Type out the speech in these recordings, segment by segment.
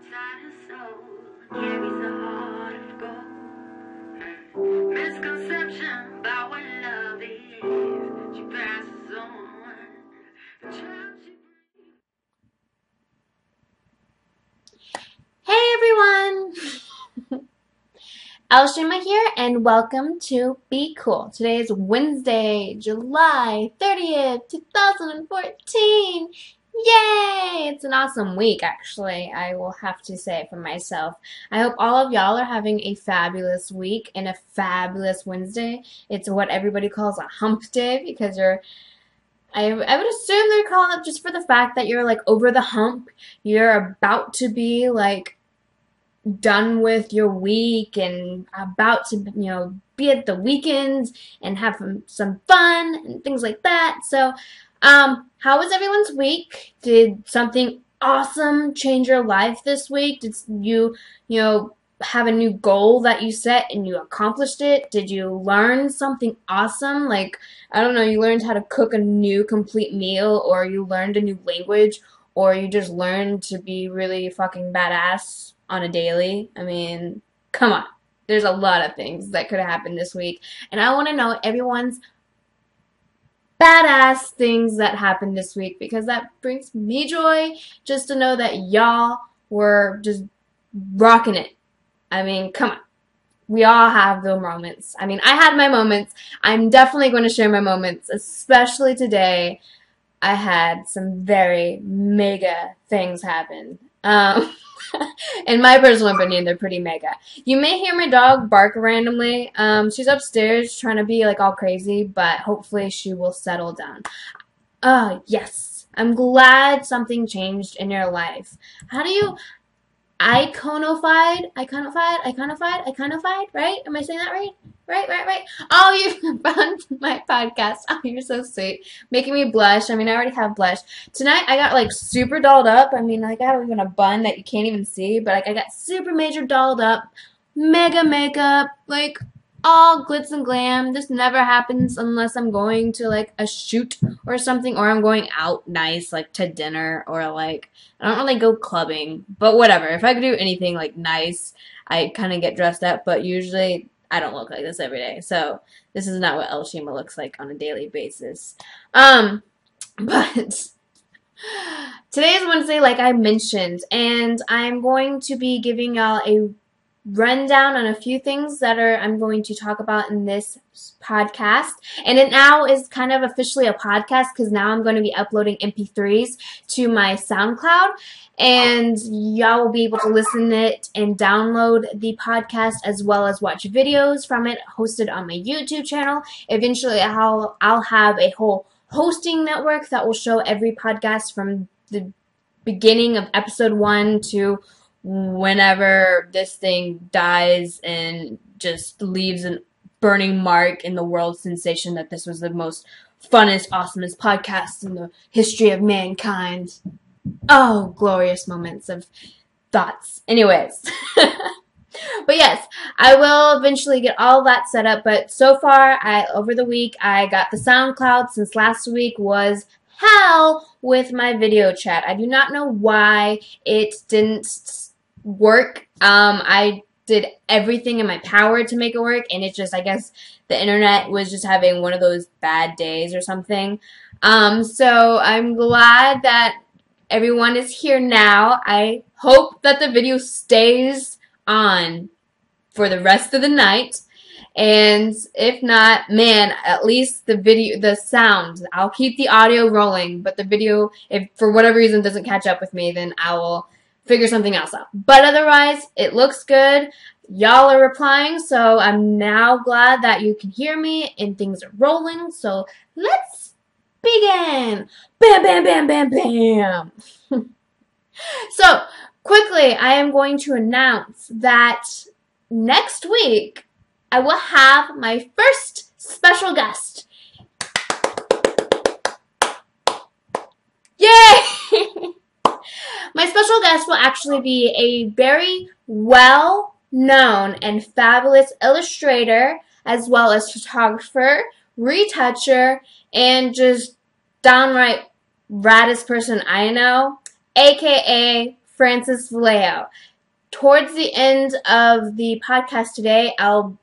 inside her soul carries a heart of gold. Misconception about what love is, she passes on. The child she brings. Hey everyone! L.Shima here, and welcome to Be Cool. Today is Wednesday, July 30th, 2014. Yay! It's an awesome week, actually, I will have to say for myself. I hope all of y'all are having a fabulous week and a fabulous Wednesday. It's what everybody calls a hump day because I would assume they're calling it just for the fact that you're like over the hump. You're about to be like done with your week and about to, be at the weekends and have some fun and things like that. So, how was everyone's week? Did something awesome change your life this week? Did you have a new goal that you set and you accomplished it? Did you learn something awesome? Like, I don't know, you learned how to cook a new complete meal, or you learned a new language, or you just learned to be really fucking badass on a daily. I mean, come on. There's a lot of things that could have happened this week. And I want to know everyone's badass things that happened this week, because that brings me joy just to know that y'all were just rocking it. I mean, come on. We all have those moments. I mean, I had my moments. I'm definitely going to share my moments, especially today. I had some very mega things happen. In my personal opinion, they're pretty mega. You may hear my dog bark randomly. She's upstairs trying to be like all crazy, but hopefully she will settle down. Yes. I'm glad something changed in your life. How do you iconified, right? Am I saying that right? Right. Oh, you found my podcast. Oh, you're so sweet. Making me blush. I mean, I already have blush. Tonight, I got, like, super dolled up. I mean, like, I have even a bun that you can't even see, but, like, I got super major dolled up. Mega makeup. Like, all glitz and glam. This never happens unless I'm going to, like, a shoot or something, or I'm going out nice, like, to dinner, or, like, I don't really go clubbing, but whatever. If I could do anything, like, nice, I kind of get dressed up, but usually I don't look like this every day, so this is not what L.Shima looks like on a daily basis. But today is Wednesday, like I mentioned, and I'm going to be giving y'all a rundown on a few things that I'm going to talk about in this podcast. And it now is kind of officially a podcast because now I'm going to be uploading MP3s to my SoundCloud, and y'all will be able to listen to it and download the podcast as well as watch videos from it hosted on my YouTube channel. Eventually I'll have a whole hosting network that will show every podcast from the beginning of episode 1 to whenever this thing dies and just leaves a burning mark in the world sensation that this was the most funnest, awesomest podcast in the history of mankind. Oh, glorious moments of thoughts. Anyways. But yes, I will eventually get all that set up, but so far, over the week, I got the SoundCloud since last week was hell with my video chat. I do not know why it didn't work. I did everything in my power to make it work, and it just, I guess the internet was just having one of those bad days or something. So I'm glad that everyone is here now. I hope that the video stays on for the rest of the night. And if not, man, at least the sound, I'll keep the audio rolling, but the video, if for whatever reason doesn't catch up with me, then I will figure something else out. But otherwise, it looks good. Y'all are replying, so I'm now glad that you can hear me and things are rolling. So let's begin. Bam, bam, bam, bam, bam. So quickly, I am going to announce that next week I will have my first special guest. Yay! My special guest will actually be a very well-known and fabulous illustrator, as well as photographer, retoucher, and just downright raddest person I know, aka Francis Vallejo. Towards the end of the podcast today, I'll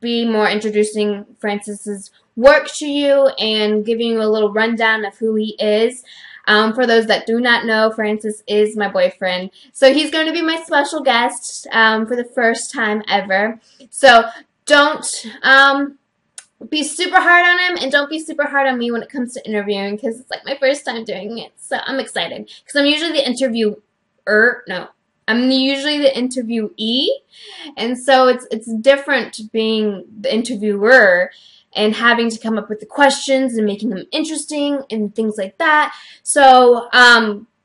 be more introducing Francis's work to you and giving you a little rundown of who he is. For those that do not know, Francis is my boyfriend. So he's going to be my special guest for the first time ever. So don't be super hard on him, and don't be super hard on me when it comes to interviewing, because it's like my first time doing it. So I'm excited because I'm usually the interviewer. No, I'm usually the interviewee, and so it's different being the interviewer and having to come up with the questions and making them interesting and things like that. So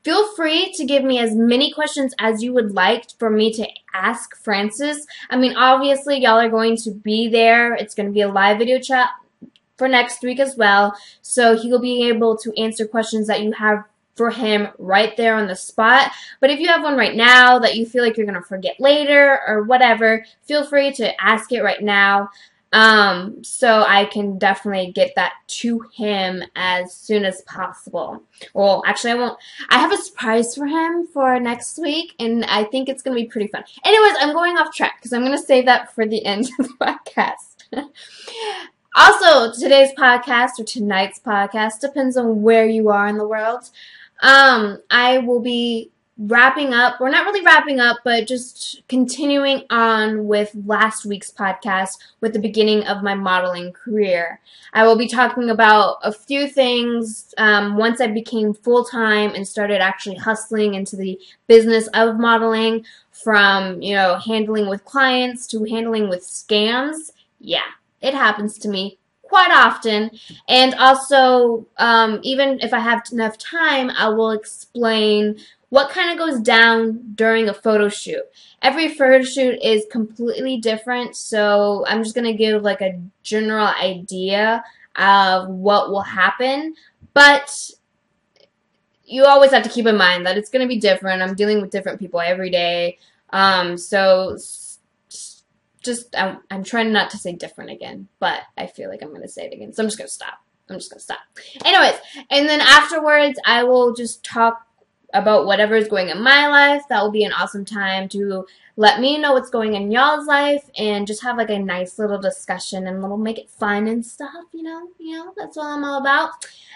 feel free to give me as many questions as you would like for me to ask Francis. I mean, obviously, y'all are going to be there. It's going to be a live video chat for next week as well. So he will be able to answer questions that you have for him right there on the spot. But if you have one right now that you feel like you're going to forget later or whatever, feel free to ask it right now. So I can definitely get that to him as soon as possible. Well, actually, I won't. I have a surprise for him for next week, and I think it's going to be pretty fun. Anyways, I'm going off track because I'm going to save that for the end of the podcast. Also, today's podcast or tonight's podcast depends on where you are in the world. I will be wrapping up, or not really wrapping up, but just continuing on with last week's podcast with the beginning of my modeling career. I will be talking about a few things once I became full-time and started actually hustling into the business of modeling, from, you know, handling with clients to handling with scams. Yeah, it happens to me quite often. And also, even if I have enough time, I will explain what kind of goes down during a photo shoot. Every photo shoot is completely different, so I'm just going to give like a general idea of what will happen. But you always have to keep in mind that it's going to be different. I'm dealing with different people every day. So just, I'm trying not to say different again, but I feel like I'm going to say it again. So I'm just going to stop. Anyways, and then afterwards, I will just talk about whatever is going in my life. That will be an awesome time to let me know what's going in y'all's life and just have like a nice little discussion and make it fun and stuff, you know, that's what I'm all about.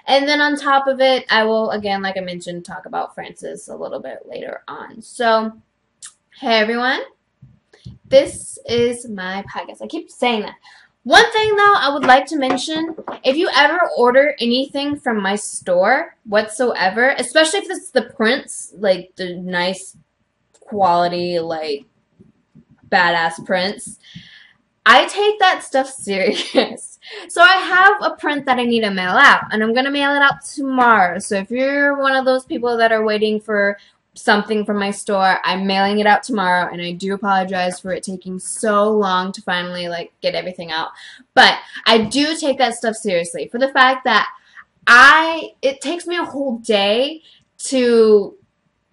And then on top of it, I will, again, like I mentioned, talk about Francis a little bit later on. So, hey everyone, this is my podcast. I keep saying that. One thing, though, I would like to mention, if you ever order anything from my store whatsoever, especially if it's the prints, like the nice quality, like badass prints, I take that stuff serious. So I have a print that I need to mail out, and I'm going to mail it out tomorrow. So if you're one of those people that are waiting for something from my store, I'm mailing it out tomorrow, and I do apologize for it taking so long to finally get everything out. But I do take that stuff seriously for the fact that it takes me a whole day to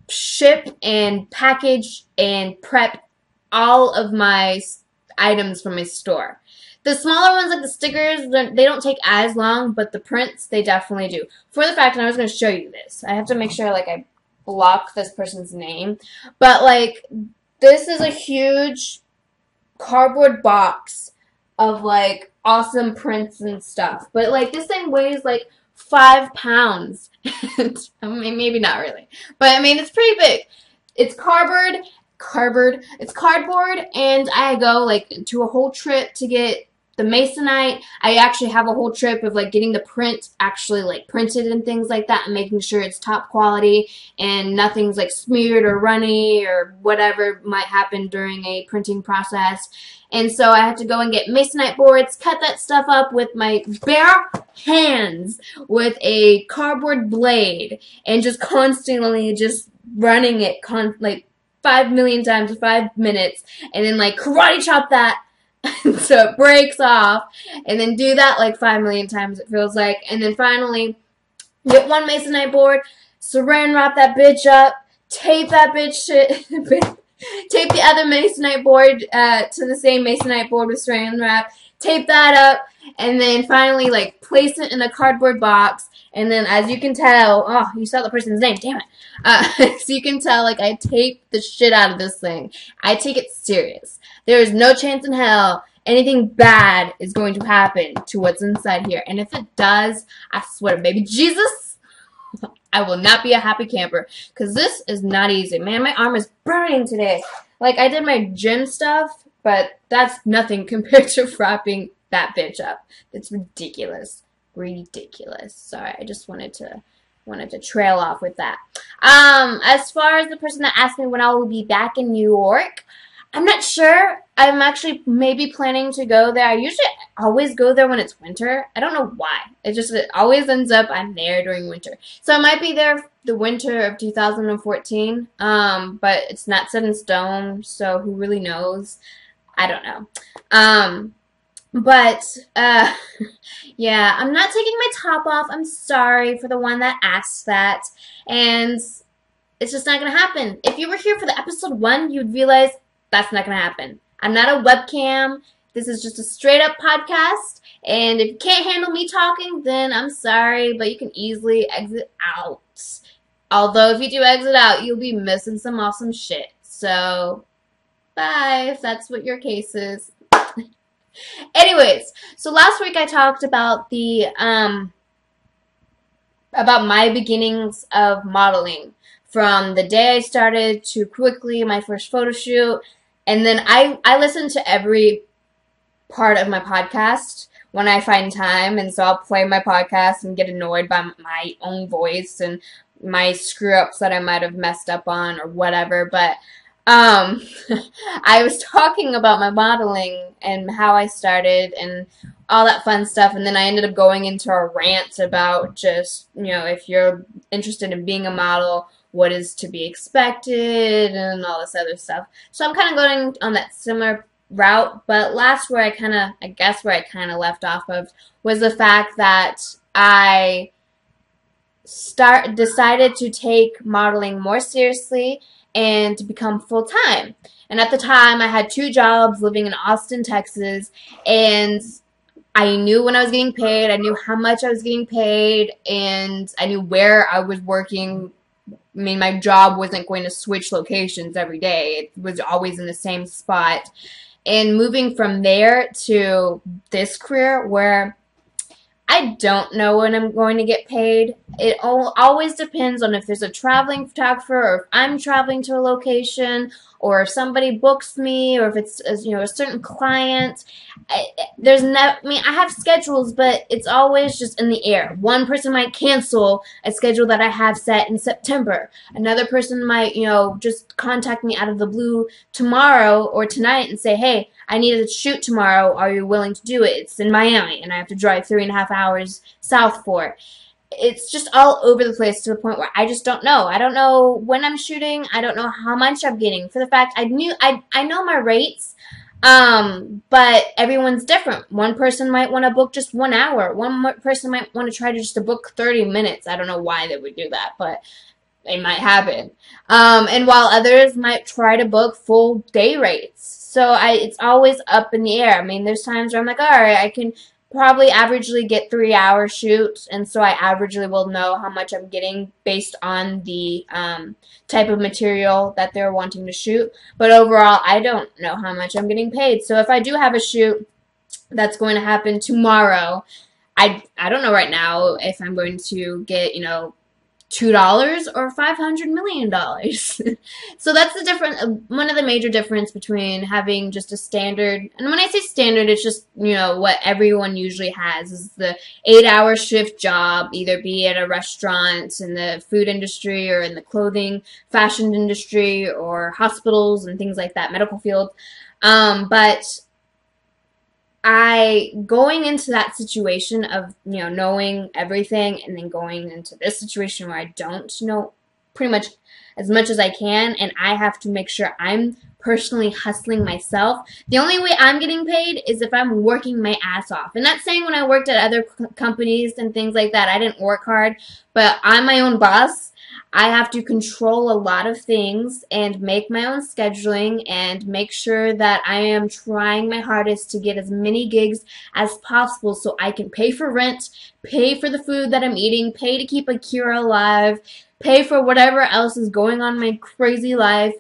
ship and package and prep all of my items from my store. The smaller ones, like the stickers, they don't take as long, but the prints, they definitely do. For the fact, and I was going to show you this. I have to make sure I block this person's name, but this is a huge cardboard box of awesome prints and stuff, but this thing weighs 5 pounds. I mean, maybe not really, but I mean, it's pretty big. It's cardboard, and I go to a whole trip to get the masonite. I actually have a whole trip of getting the print actually printed and things like that, and making sure it's top quality and nothing's smeared or runny or whatever might happen during a printing process. And so I have to go and get masonite boards, cut that stuff up with my bare hands with a cardboard blade, and just constantly just running it 5 million times for 5 minutes, and then karate chop that so it breaks off, and then do that 5 million times, it feels like, and then finally get one masonite board, saran wrap that bitch up, tape that bitch tape the other masonite board to the same masonite board with saran wrap, tape that up, and then finally like place it in a cardboard box. And then, as you can tell, oh, you saw the person's name, damn it. So you can tell, like, I tape the shit out of this thing. I take it serious. There is no chance in hell anything bad is going to happen to what's inside here. And if it does, I swear, baby Jesus, I will not be a happy camper. Because this is not easy. Man, my arm is burning today. Like, I did my gym stuff, but that's nothing compared to wrapping that bitch up. It's ridiculous. Ridiculous. Sorry, I just wanted to trail off with that. As far as the person that asked me when I will be back in New York, I'm not sure. I'm actually maybe planning to go there. I usually always go there when it's winter. I don't know why. It always ends up I'm there during winter. So I might be there the winter of 2014. But it's not set in stone, so who really knows? I don't know. But, yeah, I'm not taking my top off. I'm sorry for the one that asked that. And it's just not going to happen. If you were here for the episode 1, you'd realize that's not going to happen. I'm not a webcam. This is just a straight up podcast. And if you can't handle me talking, then I'm sorry, but you can easily exit out. Although if you do exit out, you'll be missing some awesome shit. So, bye if that's what your case is. Anyways, so last week I talked about about my beginnings of modeling, from the day I started to quickly my first photo shoot, and then I listen to every part of my podcast when I find time, and so I'll play my podcast and get annoyed by my own voice and my screw ups that I might have messed up on or whatever, but I was talking about my modeling and how I started and all that fun stuff, and then I ended up going into a rant about just, if you're interested in being a model, what is to be expected and all this other stuff. So I'm kind of going on that similar route, but last where I kind of left off of was the fact that I decided to take modeling more seriously and to become full-time. And at the time, I had 2 jobs living in Austin, Texas, and I knew when I was getting paid, I knew how much I was getting paid, and I knew where I was working. I mean, my job wasn't going to switch locations every day. It was always in the same spot. And moving from there to this career where I don't know when I'm going to get paid. It always depends on if there's a traveling photographer, or if I'm traveling to a location, or if somebody books me, or if it's a certain client. I have schedules, but it's always just in the air. One person might cancel a schedule that I have set in September. Another person might, just contact me out of the blue tomorrow or tonight and say, hey, I need a shoot tomorrow. Are you willing to do it? It's in Miami, and I have to drive 3.5 hours south for it. It's just all over the place to the point where I just don't know. I don't know when I'm shooting. I don't know how much I'm getting. For the fact I know my rates, but everyone's different. One person might want to book just 1 hour. One person might want to try to book 30 minutes. I don't know why they would do that, but it might happen. And while others might try to book full day rates. So it's always up in the air. I mean, there's times where I'm like, all right, I can probably averagely get 3-hour shoots, and so I averagely will know how much I'm getting based on the type of material that they're wanting to shoot. But overall, I don't know how much I'm getting paid. So if I do have a shoot that's going to happen tomorrow, I don't know right now if I'm going to get, $2 or $500 million. So that's the difference. One of the major difference between having just a standard, and when I say standard, it's just, what everyone usually has is the 8-hour shift job, either be at a restaurant, in the food industry, or in the clothing, fashion industry, or hospitals and things like that, medical field. But going into that situation of, knowing everything, and then going into this situation where I don't know pretty much as much as I can, and I have to make sure I'm personally hustling myself. The only way I'm getting paid is if I'm working my ass off. And that's saying when I worked at other companies and things like that, I didn't work hard, but I'm my own boss. I have to control a lot of things and make my own scheduling and make sure that I am trying my hardest to get as many gigs as possible so I can pay for rent, pay for the food that I'm eating, pay to keep Akira alive, pay for whatever else is going on in my crazy life.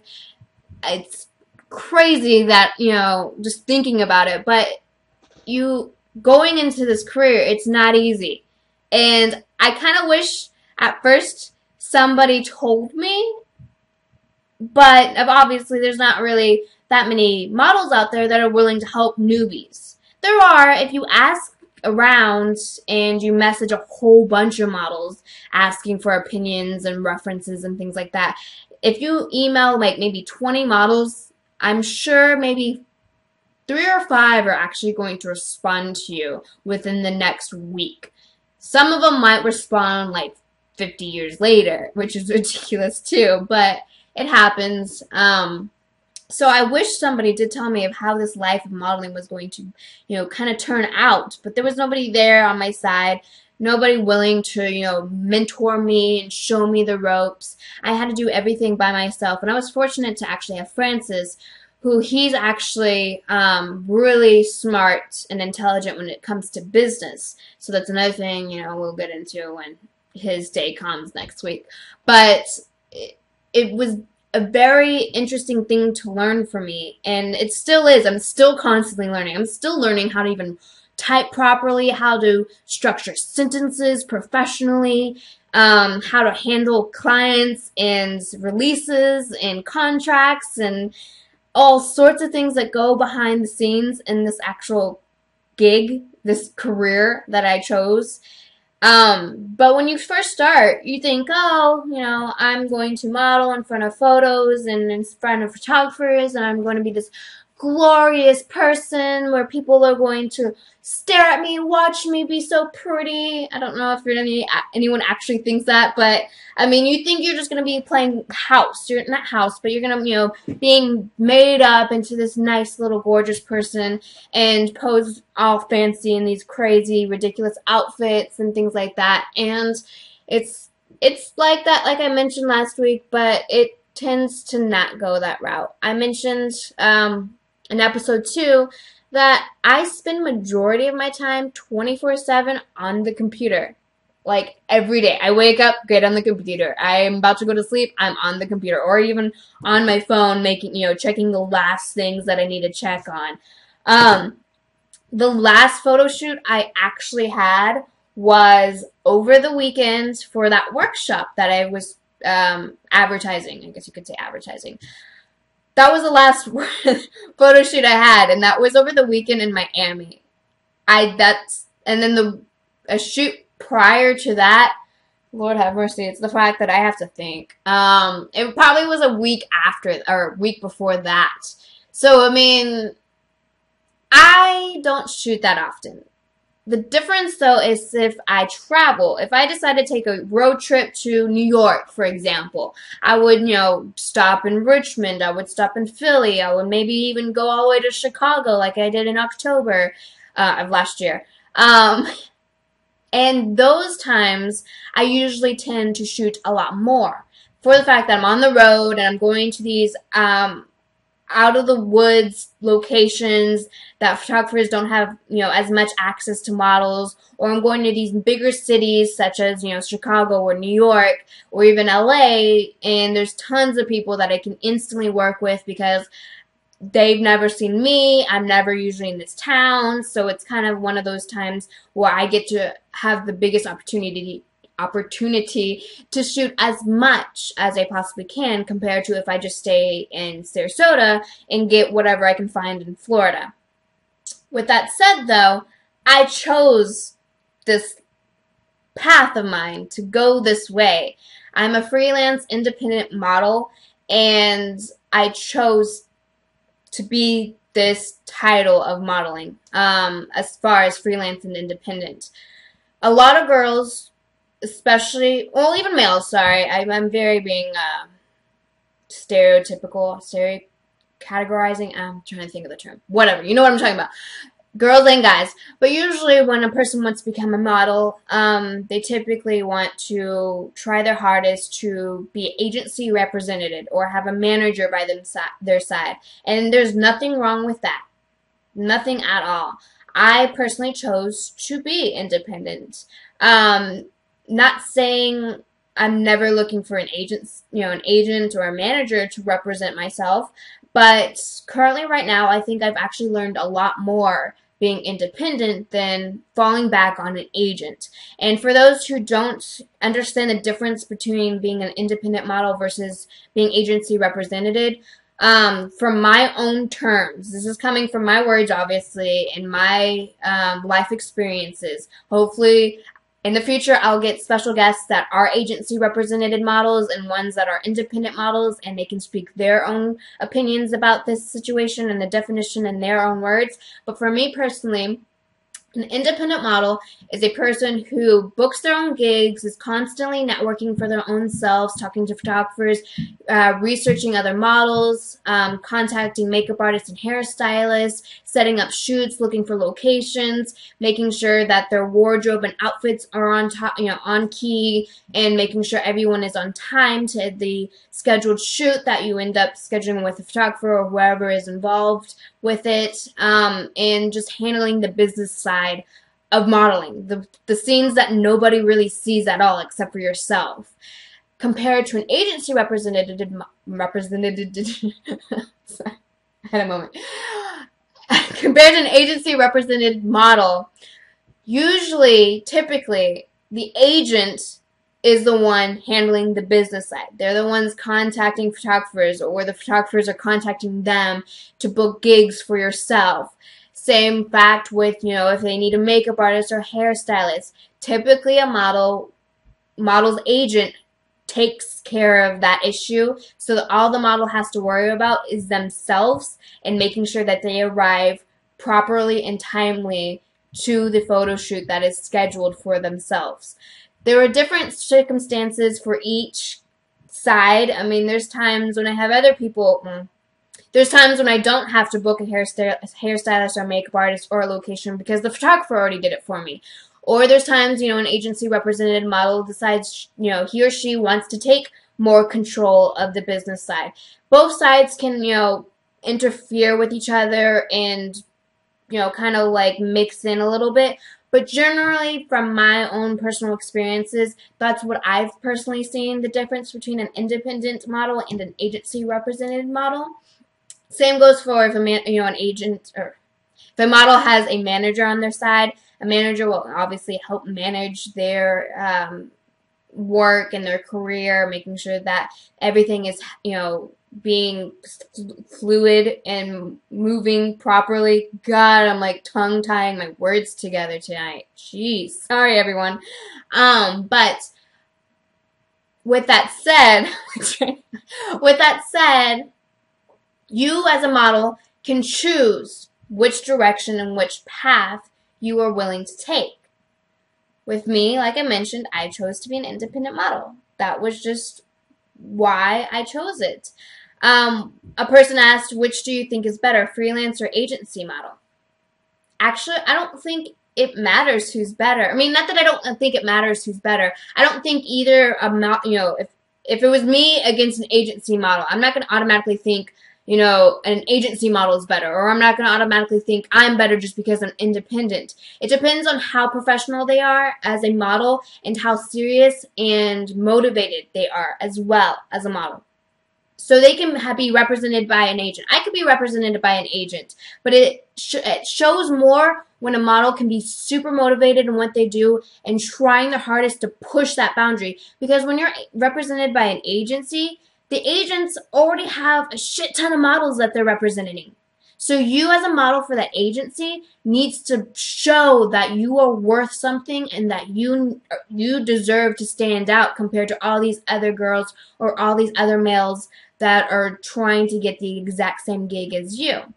It's crazy that, just thinking about it, but you going into this career, it's not easy. And I kind of wish at first somebody told me, but obviously there's not really that many models out there that are willing to help newbies. There are, if you ask around and you message a whole bunch of models asking for opinions and references and things like that. If you email like maybe 20 models, I'm sure maybe 3 or 5 are actually going to respond to you within the next week. Some of them might respond like 50 years later, which is ridiculous too, but it happens. So I wish somebody did tell me of how this life of modeling was going to, kind of turn out, but there was nobody there on my side, nobody willing to, mentor me and show me the ropes. I had to do everything by myself, and I was fortunate to actually have Francis, who he's actually really smart and intelligent when it comes to business. So that's another thing, we'll get into when his day comes next week. But it was a very interesting thing to learn for me, and it still is. I'm still constantly learning. I'm still learning how to even type properly, how to structure sentences professionally, how to handle clients and releases and contracts and all sorts of things that go behind the scenes in this actual gig, this career that I chose. But when you first start, you think, oh, I'm going to model in front of photos and in front of photographers, and I'm going to be this glorious person where people are going to stare at me, watch me be so pretty. I don't know if anyone actually thinks that, but I mean, you think you're just going to be playing house. You're not house, but you're going to, being made up into this nice little gorgeous person and pose all fancy in these crazy, ridiculous outfits and things like that. And it's like that, like I mentioned last week, but it tends to not go that route. I mentioned in episode 2 that I spend majority of my time 24/7 on the computer. Like every day. I wake up, get on the computer. I'm about to go to sleep, I'm on the computer. Or even on my phone checking the last things that I need to check on. The last photo shoot I actually had was over the weekend for that workshop that I was advertising. I guess you could say advertising. That was the last photo shoot I had, and that was over the weekend in Miami. And then a shoot prior to that, Lord have mercy, it's the fact that I have to think. It probably was a week after, or a week before that. So, I mean, I don't shoot that often. The difference, though, is if I travel. If I decide to take a road trip to New York, for example, I would, stop in Richmond. I would stop in Philly. I would maybe even go all the way to Chicago like I did in October of last year. And those times, I usually tend to shoot a lot more for the fact that I'm on the road and I'm going to these out-of-the-woods locations that photographers don't have, as much access to models, or I'm going to these bigger cities such as, Chicago or New York or even LA, and there's tons of people that I can instantly work with because they've never seen me. I'm never usually in this town, so it's kind of one of those times where I get to have the biggest opportunity to shoot as much as I possibly can compared to if I just stay in Sarasota and get whatever I can find in Florida. With that said, though, I chose this path of mine to go this way. I'm a freelance independent model, and I chose to be this title of modeling as far as freelance and independent. A lot of girls, especially, well, even males, sorry, I'm very being stereotypical, categorizing, I'm trying to think of the term, whatever, you know what I'm talking about. girls and guys. But usually when a person wants to become a model, they typically want to try their hardest to be agency represented or have a manager by their side. And there's nothing wrong with that. Nothing at all. I personally chose to be independent. Um, Not saying I'm never looking for an agent, an agent or a manager to represent myself, but currently right now I think I've actually learned a lot more being independent than falling back on an agent. And for those who don't understand the difference between being an independent model versus being agency represented, from my own terms, this is coming from my words, obviously, and my life experiences. Hopefully, in the future, I'll get special guests that are agency represented models and ones that are independent models, and they can speak their own opinions about this situation and the definition in their own words. But for me personally, an independent model is a person who books their own gigs, is constantly networking for their own selves, talking to photographers, researching other models, contacting makeup artists and hairstylists, setting up shoots, looking for locations, making sure that their wardrobe and outfits are on top, on key, and making sure everyone is on time to the scheduled shoot that you end up scheduling with a photographer or whoever is involved with it, and just handling the business side of modeling, the scenes that nobody really sees at all except for yourself. Compared to an agency represented, sorry, I had a moment. Compared to an agency represented model, usually, typically, the agent is the one handling the business side. They're the ones contacting photographers, or the photographers are contacting them to book gigs for yourself. Same fact with, if they need a makeup artist or hairstylist. Typically a model's agent takes care of that issue, so that all the model has to worry about is themselves and making sure that they arrive properly and timely to the photo shoot that is scheduled for themselves. There are different circumstances for each side. I mean, there's times when I have other people, there's times when I don't have to book a hairstylist or makeup artist or a location because the photographer already did it for me. Or there's times, an agency represented model decides, he or she wants to take more control of the business side. Both sides can, interfere with each other and, kind of like mix in a little bit. But generally, from my own personal experiences, that's what I've personally seen, the difference between an independent model and an agency represented model. Same goes for if an agent, or if a model has a manager on their side. A manager will obviously help manage their work and their career, making sure that everything is, being fluid and moving properly. God, I'm like tongue-tying my words together tonight. Jeez. Sorry, everyone. But with that said, you as a model can choose which direction and which path you are willing to take. With me, like I mentioned, I chose to be an independent model. That was just why I chose it. A person asked, which do you think is better, freelance or agency model? Actually, I don't think it matters who's better. I mean, not that I don't think it matters who's better. I don't think either, if it was me against an agency model, I'm not going to automatically think, an agency model is better, or I'm not going to automatically think I'm better just because I'm independent. It depends on how professional they are as a model and how serious and motivated they are as well as a model. So they can be represented by an agent. I could be represented by an agent, but it shows more when a model can be super motivated in what they do and trying their hardest to push that boundary. Because when you're represented by an agency, the agents already have a shit ton of models that they're representing. So you as a model for that agency needs to show that you are worth something and that you deserve to stand out compared to all these other girls or all these other males that are trying to get the exact same gig as you.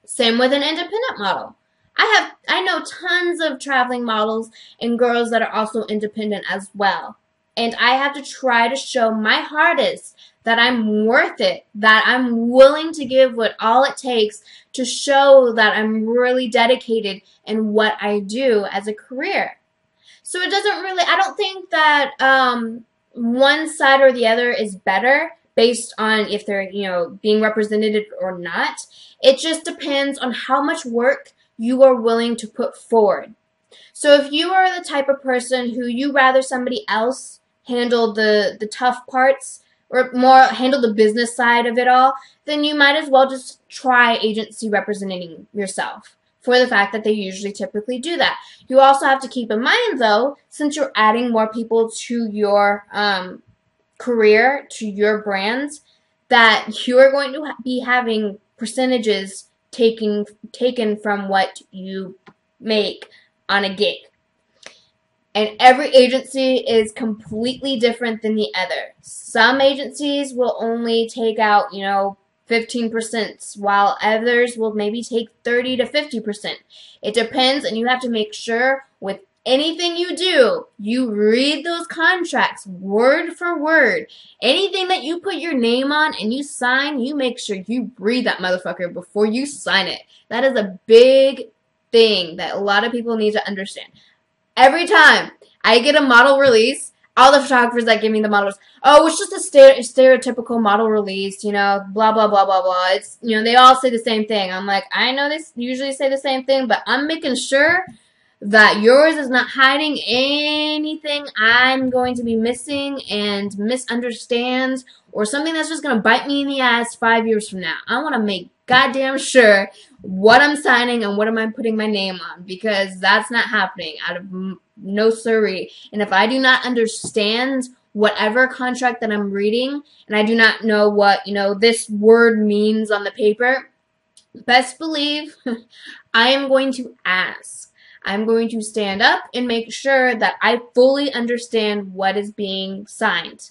Same with an independent model. I know tons of traveling models and girls that are also independent as well. And I have to try to show my hardest that I'm worth it, that I'm willing to give what all it takes to show that I'm really dedicated in what I do as a career. So it doesn't really, I don't think that one side or the other is better based on if they're, being represented or not. It just depends on how much work you are willing to put forward. So if you are the type of person who you rather somebody else handle the tough parts or more handle the business side of it all, then you might as well just try agency representing yourself for the fact that they usually typically do that. You also have to keep in mind, though, since you're adding more people to your career, to your brands, that you are going to be having percentages taken from what you make on a gig. And every agency is completely different than the other. Some agencies will only take out, 15%, while others will maybe take 30 to 50%. It depends, and you have to make sure with anything you do, you read those contracts word for word. Anything that you put your name on and you sign, you make sure you read that motherfucker before you sign it. That is a big thing that a lot of people need to understand. Every time I get a model release, all the photographers that give me the models, oh, it's just a stereotypical model release, blah, blah, blah, blah, blah. It's, they all say the same thing. I'm like, I know they usually say the same thing, but I'm making sure that yours is not hiding anything I'm going to be missing and misunderstands or something that's just going to bite me in the ass 5 years from now. I want to make goddamn sure what I'm signing and what am I putting my name on, because that's not happening out of no siree. And if I do not understand whatever contract that I'm reading and I do not know what, this word means on the paper, best believe I am going to ask. I'm going to stand up and make sure that I fully understand what is being signed.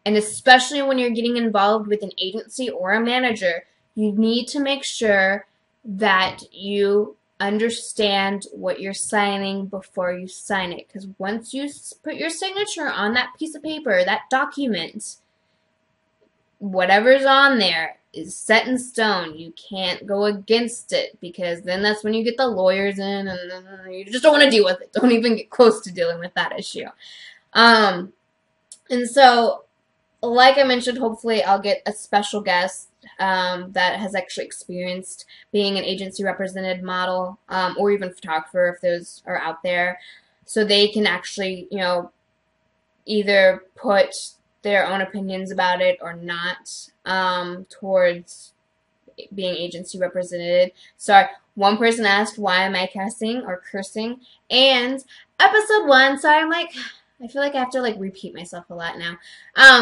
And especially when you're getting involved with an agency or a manager, you need to make sure that you understand what you're signing before you sign it. Because once you put your signature on that piece of paper, that document, whatever's on there is set in stone. You can't go against it, because then that's when you get the lawyers in and you just don't want to deal with it. Don't even get close to dealing with that issue. And so, like I mentioned, hopefully I'll get a special guest that has actually experienced being an agency represented model or even photographer, if those are out there, so they can actually, either put their own opinions about it or not towards being agency represented. Sorry, one person asked, why am I cussing or cursing? And episode 1, sorry, I feel like I have to repeat myself a lot now,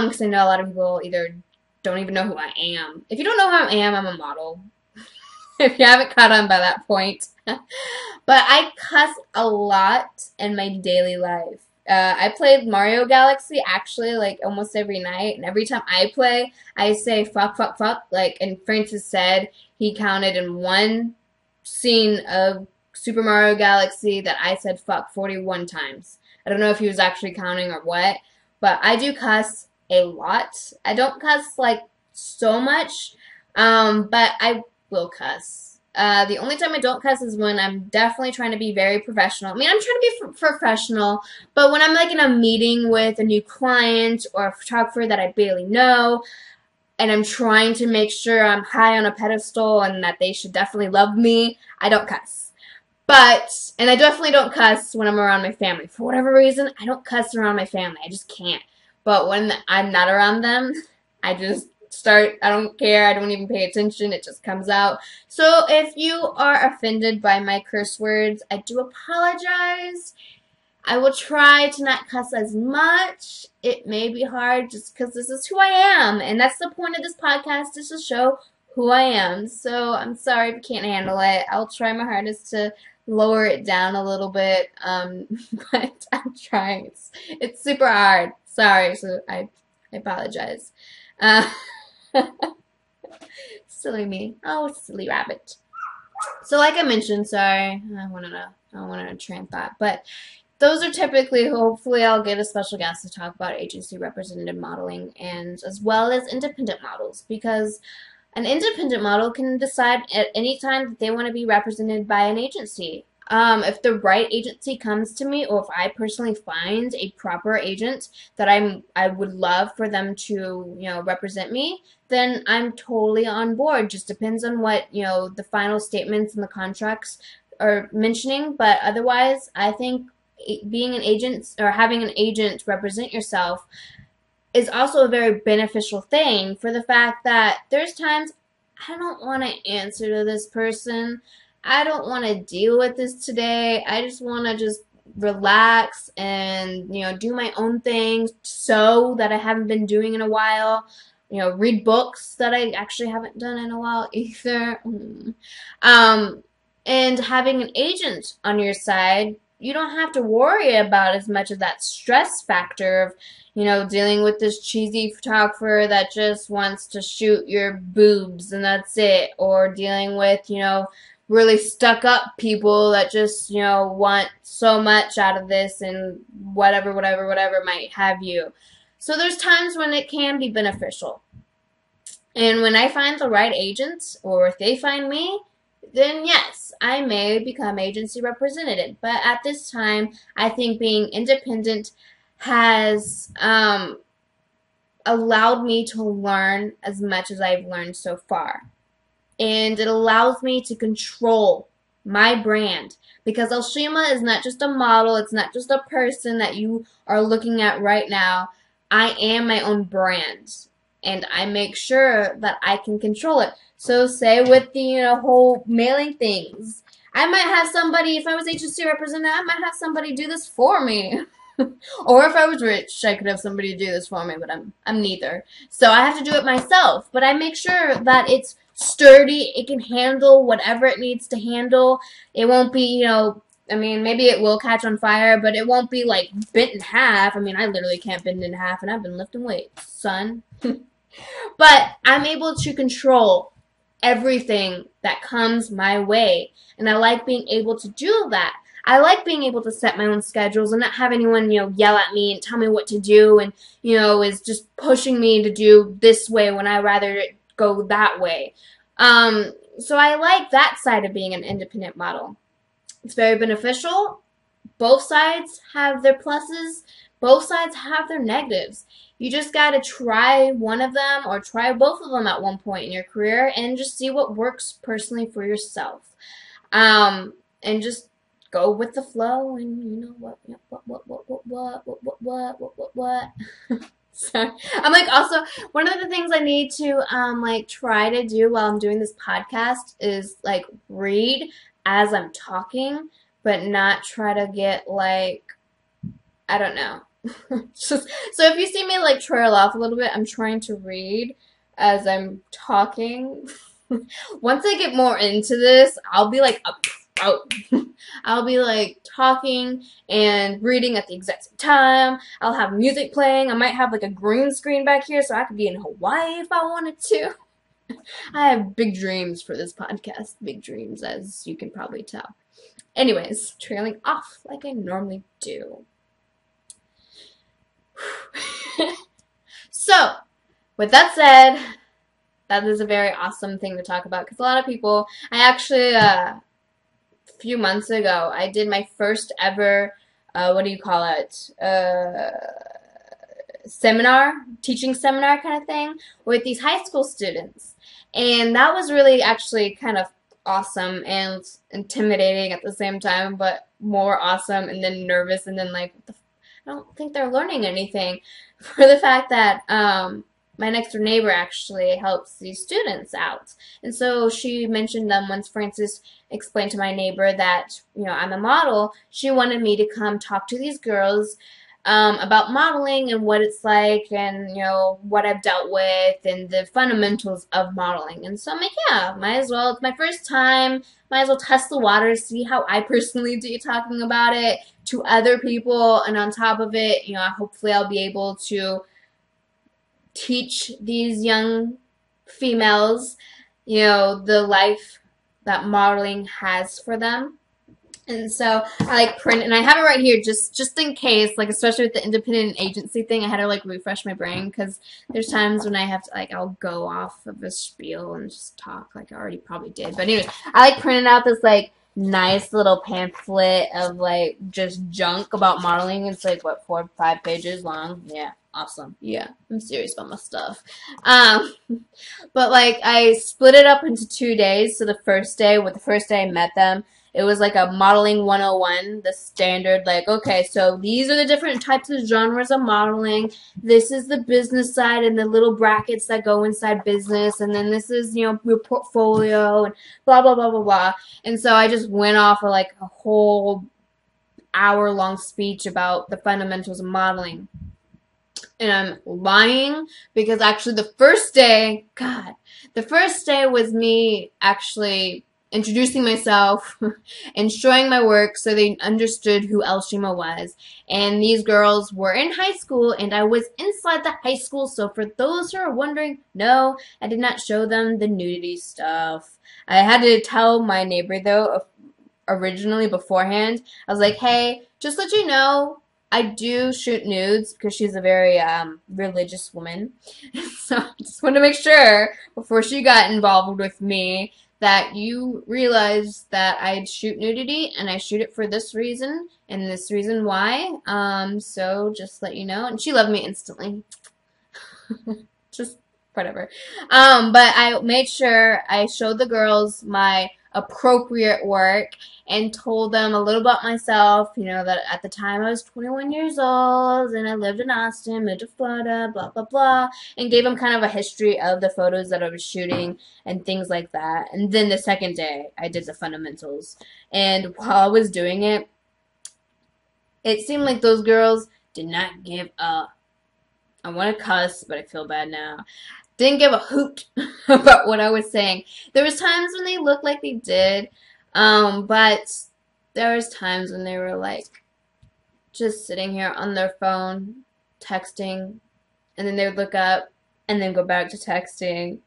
because I know a lot of people either don't even know who I am. If you don't know who I am, I'm a model. If you haven't caught on by that point. But I cuss a lot in my daily life. I played Mario Galaxy actually almost every night, and every time I play, I say fuck, fuck, fuck. And Francis said he counted in one scene of Super Mario Galaxy that I said fuck 41 times. I don't know if he was actually counting or what, but I do cuss a lot. I don't cuss so much, but I will cuss. The only time I don't cuss is when I'm definitely trying to be very professional. I mean, I'm trying to be professional, but when I'm in a meeting with a new client or a photographer that I barely know, and I'm trying to make sure I'm high on a pedestal and that they should definitely love me, I don't cuss. And I definitely don't cuss when I'm around my family. For whatever reason, I don't cuss around my family. I just can't. But when I'm not around them, I just start, I don't care, I don't even pay attention, it just comes out. So if you are offended by my curse words, I do apologize. I will try to not cuss as much. It may be hard just because this is who I am, and that's the point of this podcast, is to show who I am. So I'm sorry if you can't handle it. I'll try my hardest to lower it down a little bit, but I'm trying. It's super hard. Sorry, so I apologize. Silly me. Oh, silly rabbit. So like I mentioned, sorry, I don't want to tramp that, but those are typically, hopefully I'll get a special guest to talk about agency represented modeling and as well as independent models, because an independent model can decide at any time that they want to be represented by an agency. If the right agency comes to me, or if I personally find a proper agent that I would love for them to, represent me, then I'm totally on board. Just depends on what, the final statements and the contracts are mentioning. But otherwise, I think being an agent or having an agent represent yourself is also a very beneficial thing, for the fact that there's times I don't want to answer to this person. I don't want to deal with this today. I just want to just relax and, do my own things, so that I haven't been doing in a while. Read books that I actually haven't done in a while either. And having an agent on your side, you don't have to worry about as much of that stress factor of, dealing with this cheesy photographer that just wants to shoot your boobs and that's it, or dealing with, really stuck up people that just, want so much out of this and whatever might have you. So there's times when it can be beneficial. And when I find the right agent, or if they find me, then yes, I may become agency representative. But at this time, I think being independent has allowed me to learn as much as I've learned so far. And it allows me to control my brand, because L.Shima is not just a model, it's not just a person that you are looking at right now. I am my own brand, and I make sure that I can control it. So say with the whole mailing things, I might have somebody, if I was agency representative, I might have somebody do this for me. Or if I was rich, I could have somebody do this for me, but I'm neither. So I have to do it myself. But I make sure that it's sturdy, it can handle whatever it needs to handle. It won't be, maybe it will catch on fire, but it won't be like bent in half. I literally can't bend in half, and I've been lifting weights, son. But I'm able to control everything that comes my way, and I like being able to do that. I like being able to set my own schedules and not have anyone, yell at me and tell me what to do and, is just pushing me to do this way when I rather go that way. So I like that side of being an independent model. It's very beneficial. Both sides have their pluses. Both sides have their negatives. You just got to try one of them or try both of them at one point in your career and just see what works personally for yourself. And just go with the flow and what. So I'm also, one of the things I need to try to do while I'm doing this podcast is read as I'm talking, but not try to get I don't know. So if you see me trail off a little bit, I'm trying to read as I'm talking. Once I get more into this, I'll be I'll be talking and reading at the exact same time. I'll have music playing. I might have a green screen back here so I could be in Hawaii if I wanted to. I have big dreams for this podcast. Big dreams, as you can probably tell. Anyways, trailing off like I normally do. So, with that said, that is a very awesome thing to talk about, because a lot of people, I actually, a few months ago, I did my first ever, seminar, teaching seminar kind of thing, with these high school students. And that was really actually kind of awesome and intimidating at the same time, but more awesome, and then nervous, and then I don't think they're learning anything, for the fact that my next door neighbor actually helps these students out. And so she mentioned them once Frances explained to my neighbor that, I'm a model. She wanted me to come talk to these girls about modeling and what it's like, and, what I've dealt with and the fundamentals of modeling. And so I'm yeah, might as well. It's my first time. Might as well test the water, see how I personally do talking about it to other people. And on top of it, hopefully I'll be able to teach these young females, the life that modeling has for them. And so I like print, and I have it right here just in case, like especially with the independent agency thing, I had to like refresh my brain because there's times when I have to like I'll go off of a spiel and just talk like I already probably did. But anyway, I like printed out this like nice little pamphlet of like just junk about modeling. It's like what 4 or 5 pages long. Yeah, awesome. Yeah, I'm serious about my stuff. Um, but like I split it up into 2 days. So the first day, with the first day I met them, it was like a modeling 101, the standard, like, okay, so these are the different types of genres of modeling. This is the business side and the little brackets that go inside business. And then this is, you know, your portfolio and blah, blah, blah, blah, blah. And so I just went off of like a whole hour-long speech about the fundamentals of modeling. And I'm lying because actually the first day was me actually introducing myself and showing my work so they understood who L.Shima was. And these girls were in high school and I was inside the high school. So for those who are wondering, no, I did not show them the nudity stuff. I had to tell my neighbor though originally beforehand. I was like, hey, just let you know, I do shoot nudes because she's a very religious woman. So I just wanted to make sure before she got involved with me that you realize that I shoot nudity and I shoot it for this reason and this reason why. So just let you know. And she loved me instantly. Just whatever. But I made sure I showed the girls my appropriate work and told them a little about myself, you know, that at the time I was 21 years old and I lived in Austin, moved to Florida, blah, blah, blah, and gave them kind of a history of the photos that I was shooting and things like that. And then the second day, I did the fundamentals. And while I was doing it, it seemed like those girls did not give a, I want to cuss, but I feel bad now. Didn't give a hoot about what I was saying. There was times when they looked like they did, but there was times when they were like just sitting here on their phone, texting, and then they would look up and then go back to texting.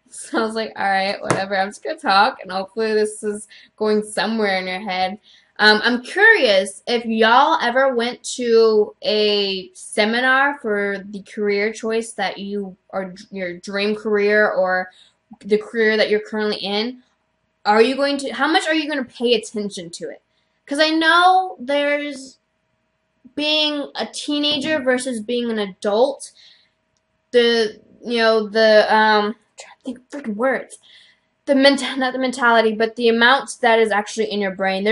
So I was like, all right, whatever. I'm just gonna talk, and hopefully this is going somewhere in your head. I'm curious if y'all ever went to a seminar for the career choice that you are your dream career or the career that you're currently in. Are you going to, how much are you going to pay attention to it? Because I know there's being a teenager versus being an adult. I'm trying to think of freaking words. Not the mentality, but the amount that is actually in your brain.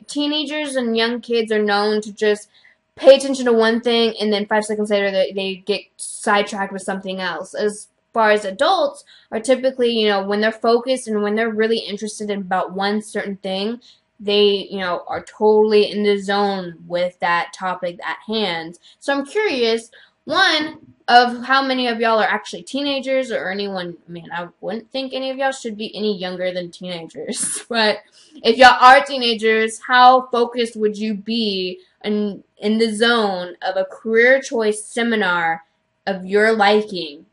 Teenagers and young kids are known to just pay attention to one thing and then 5 seconds later they get sidetracked with something else. As far as adults are typically, you know, when they're focused and when they're really interested in about one certain thing, they, you know, are totally in the zone with that topic at hand. So I'm curious, one, of how many of y'all are actually teenagers or anyone. I mean, I wouldn't think any of y'all should be any younger than teenagers. But if y'all are teenagers, how focused would you be in the zone of a career choice seminar of your liking?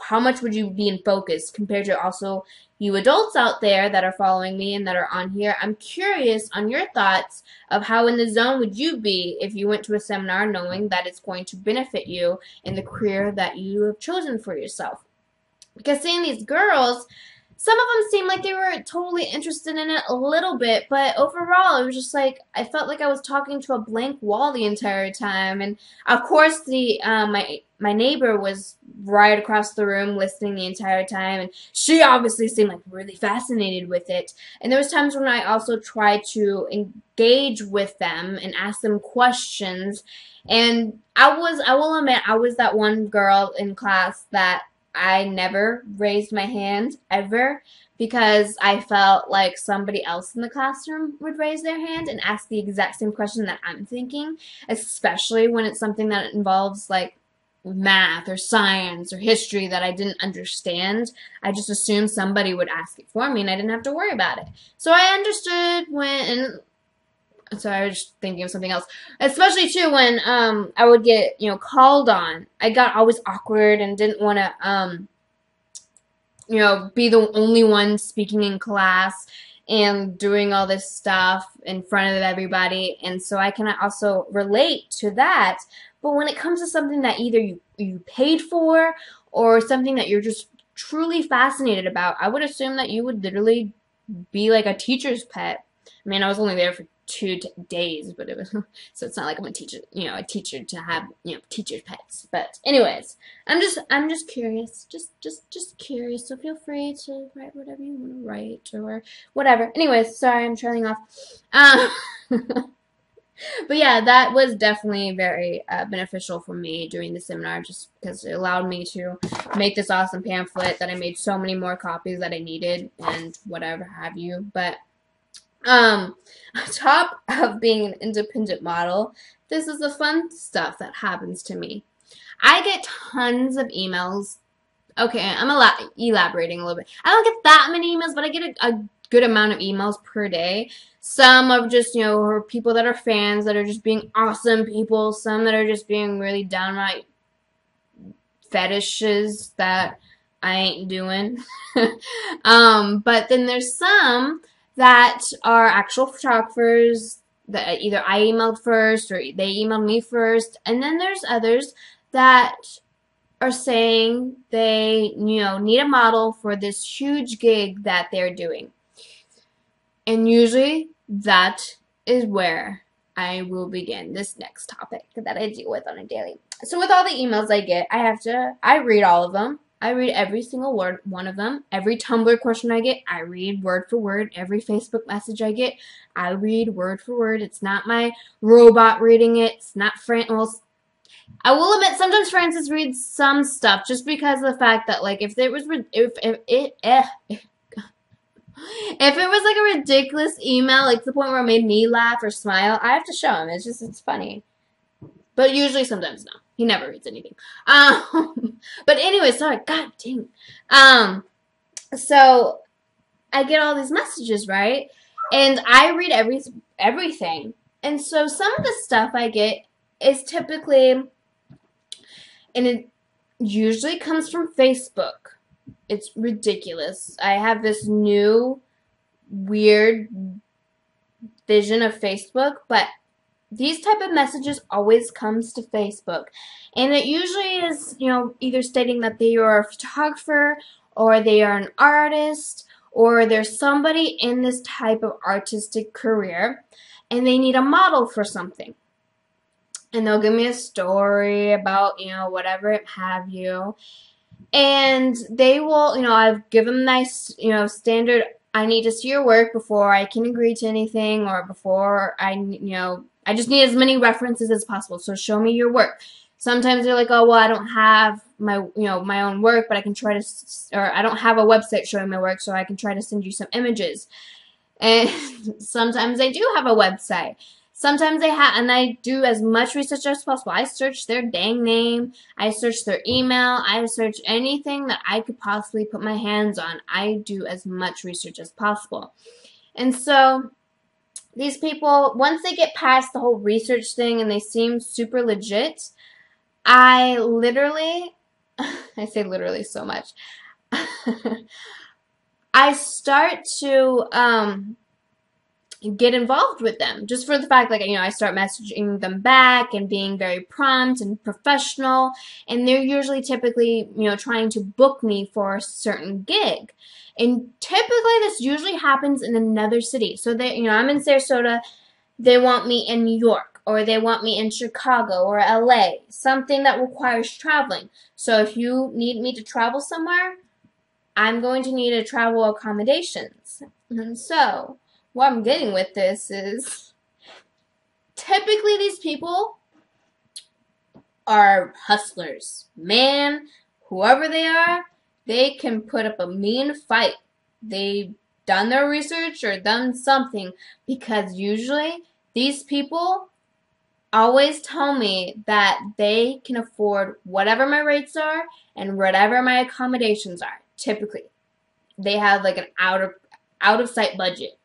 How much would you be in focus compared to also you adults out there that are following me and that are on here? I'm curious on your thoughts of how in the zone would you be if you went to a seminar knowing that it's going to benefit you in the career that you have chosen for yourself. Because seeing these girls, some of them seemed like they were totally interested in it a little bit, but overall it was just like I felt like I was talking to a blank wall the entire time. And of course my neighbor was right across the room listening the entire time, and she obviously seemed like really fascinated with it. And there was times when I also tried to engage with them and ask them questions, and I will admit I was that one girl in class that I never raised my hand ever because I felt like somebody else in the classroom would raise their hand and ask the exact same question that I'm thinking, especially when it's something that involves like math or science or history that I didn't understand. I just assumed somebody would ask it for me and I didn't have to worry about it. So I understood so I was just thinking of something else. Especially too when I would get, you know, called on. I got always awkward and didn't want to you know, be the only one speaking in class. and doing all this stuff in front of everybody. And so I can also relate to that. But when it comes to something that either you paid for or something that you're just truly fascinated about, I would assume that you would literally be like a teacher's pet. I mean, I was only there for 2 days, but it was so it's not like I'm a teacher, a teacher to have teacher's pets. But anyways, I'm just curious, just curious. So feel free to write whatever you want to write or whatever. Anyways, sorry, I'm trailing off. But yeah, that was definitely very beneficial for me during the seminar, just because it allowed me to make this awesome pamphlet that I made so many more copies that I needed and whatever have you. But on top of being an independent model, this is the fun stuff that happens to me. I get tons of emails. Okay, I'm elaborating a little bit. I don't get that many emails, but I get a good amount of emails per day. Some of just, people that are fans that are just being awesome people. Some that are just being really downright fetishes that I ain't doing. But then there's some that are actual photographers that either I emailed first or they emailed me first. And then there's others that are saying they, need a model for this huge gig that they're doing. And usually that is where I will begin this next topic that I deal with on a daily. So with all the emails I get, I read all of them. I read every single one of them. Every Tumblr question I get, I read word for word. Every Facebook message I get, I read word for word. It's not my robot reading it. It's not I will admit sometimes Francis reads some stuff just because of the fact that if it was like a ridiculous email, like to the point where it made me laugh or smile, I have to show him. It's funny. But usually sometimes no. He never reads anything. But anyway, sorry. God dang. So I get all these messages, right? And I read everything. And so some of the stuff I get is typically, and it usually comes from Facebook. It's ridiculous. I have this new weird vision of Facebook, but these type of messages always comes to Facebook. And it usually is, either stating that they are a photographer or they are an artist or there's somebody in this type of artistic career and they need a model for something. And they'll give me a story about, whatever have you. And they will, I've given them nice, standard, I need to see your work before I can agree to anything or before I just need as many references as possible. So show me your work. Sometimes they're like, oh, well, I don't have my, my own work, but I can try to, or I don't have a website showing my work, so I can try to send you some images. And sometimes they do have a website. Sometimes they have, and I do as much research as possible. I search their dang name. I search their email. I search anything that I could possibly put my hands on. I do as much research as possible. And so these people, once they get past the whole research thing and they seem super legit, I literally, I say literally so much, I start to get involved with them just for the fact I start messaging them back and being very prompt and professional, and they're usually typically trying to book me for a certain gig. And typically this usually happens in another city. So they, I'm in Sarasota, they want me in New York, or they want me in Chicago or LA, something that requires traveling. So if you need me to travel somewhere, I'm going to need a travel accommodations. And so what I'm getting with this is typically these people are hustlers. Man, whoever they are, they can put up a mean fight. They've done their research or done something, because usually these people always tell me that they can afford whatever my rates are and whatever my accommodations are. Typically, they have an out of sight budget.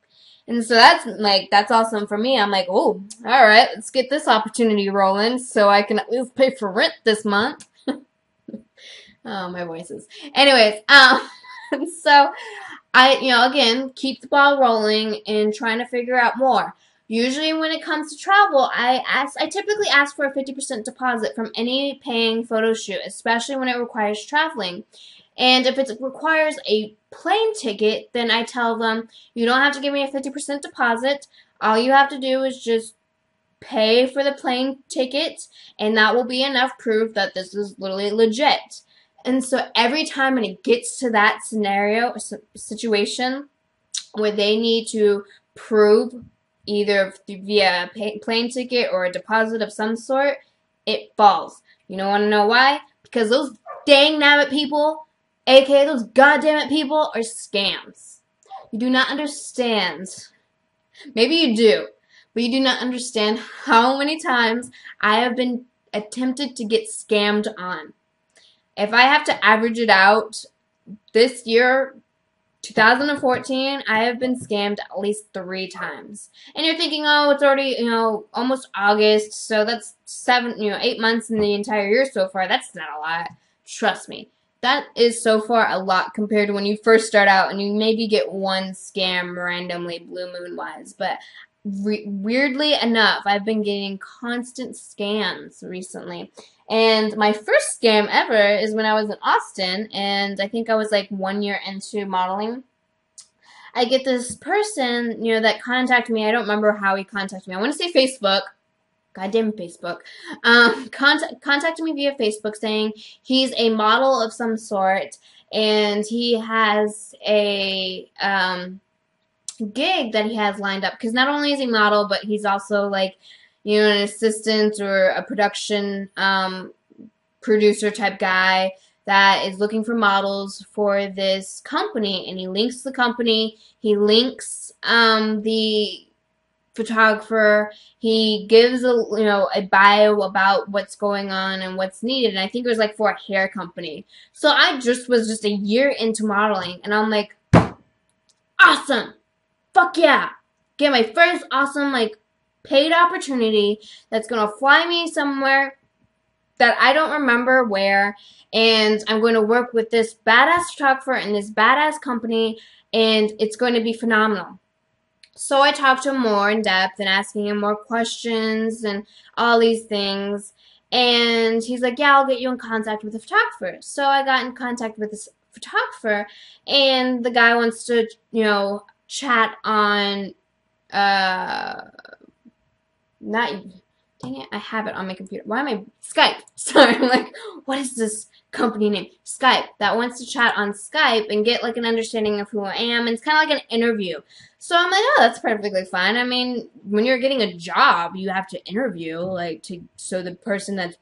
And so that's awesome for me. I'm like, oh, all right, let's get this opportunity rolling so I can at least pay for rent this month. Oh, my voices. Anyways, so again, keep the ball rolling and trying to figure out more. Usually when it comes to travel, I typically ask for a 50% deposit from any paying photo shoot, especially when it requires traveling. And if it requires a plane ticket, then I tell them, you don't have to give me a 50% deposit. All you have to do is just pay for the plane ticket, and that will be enough proof that this is literally legit. And so every time when it gets to that scenario or situation where they need to prove either via a plane ticket or a deposit of some sort, it falls. You don't want to know why? Because those dang nabbit people, aka those goddammit people, are scams. You do not understand. Maybe you do, but you do not understand how many times I have been attempted to get scammed on. If I have to average it out, this year, 2014, I have been scammed at least 3 times. And you're thinking, oh, it's already, almost August, so that's 8 months in the entire year so far. That's not a lot. Trust me. That is so far a lot compared to when you first start out and you maybe get one scam randomly, blue moon wise. But weirdly enough, I've been getting constant scams recently. And my first scam ever is when I was in Austin, and I think I was like 1 year into modeling. I get this person, that contacted me. I don't remember how he contacted me. I want to say Facebook. Goddamn Facebook. Contacted me via Facebook saying he's a model of some sort, and he has a gig that he has lined up. Because not only is he a model, but he's also like, an assistant or a production producer type guy that is looking for models for this company. And he links the company. He links the photographer. He gives a bio about what's going on and what's needed. And I think it was like for a hair company. So I was just a year into modeling, and I'm like, awesome, fuck yeah, get my first awesome paid opportunity that's gonna fly me somewhere that I don't remember where, and I'm going to work with this badass photographer in this badass company, and it's going to be phenomenal. So I talked to him more in depth and asking him more questions and all these things. And he's like, yeah, I'll get you in contact with the photographer. So I got in contact with this photographer, and the guy wants to, chat on, dang it, I have it on my computer. Why am I, Skype. Sorry, I'm like, what is this company name? Skype. That wants to chat on Skype and get an understanding of who I am. And it's kind of like an interview. So I'm like, oh, that's perfectly fine. I mean, when you're getting a job, you have to interview, so the person that's,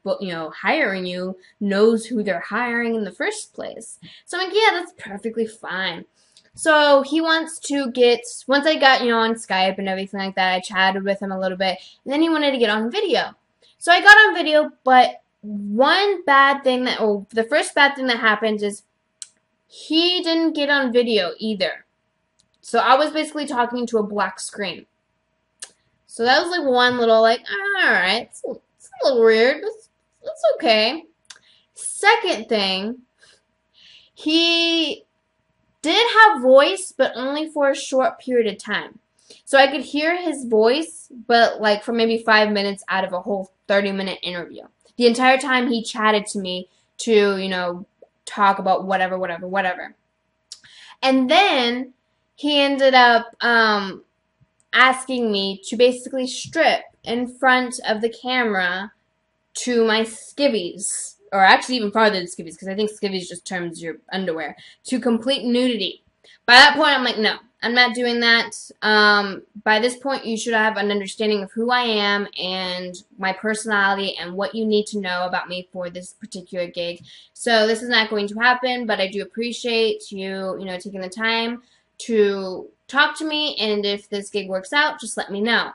hiring you knows who they're hiring in the first place. So I'm like, yeah, that's perfectly fine. So he wants to once I got, on Skype and everything like that, I chatted with him a little bit, and then he wanted to get on video. So I got on video, but the first bad thing that happened is he didn't get on video either. So I was basically talking to a black screen. So that was one little alright, it's a little weird, but it's okay. Second thing, he did have voice, but only for a short period of time. So I could hear his voice, but for maybe 5 minutes out of a whole 30-minute interview. The entire time he chatted to me to, talk about whatever. And then he ended up asking me to basically strip in front of the camera to my skivvies. Or actually even farther than skivvies, because I think skivvies just terms your underwear, to complete nudity. By that point, I'm like, no, I'm not doing that. By this point, you should have an understanding of who I am and my personality and what you need to know about me for this particular gig. So this is not going to happen, but I do appreciate you, taking the time to talk to me, and if this gig works out, just let me know.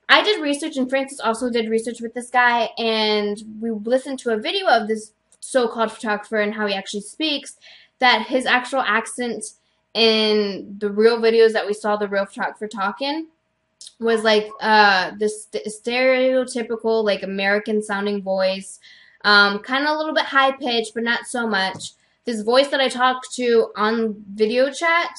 I did research, and Francis also did research with this guy, and we listened to a video of this so-called photographer and how he actually speaks, that his actual accent in the real videos that we saw the real photographer talking was this stereotypical American sounding voice, kind of a little bit high pitched, but not so much. this voice that I talked to on video chat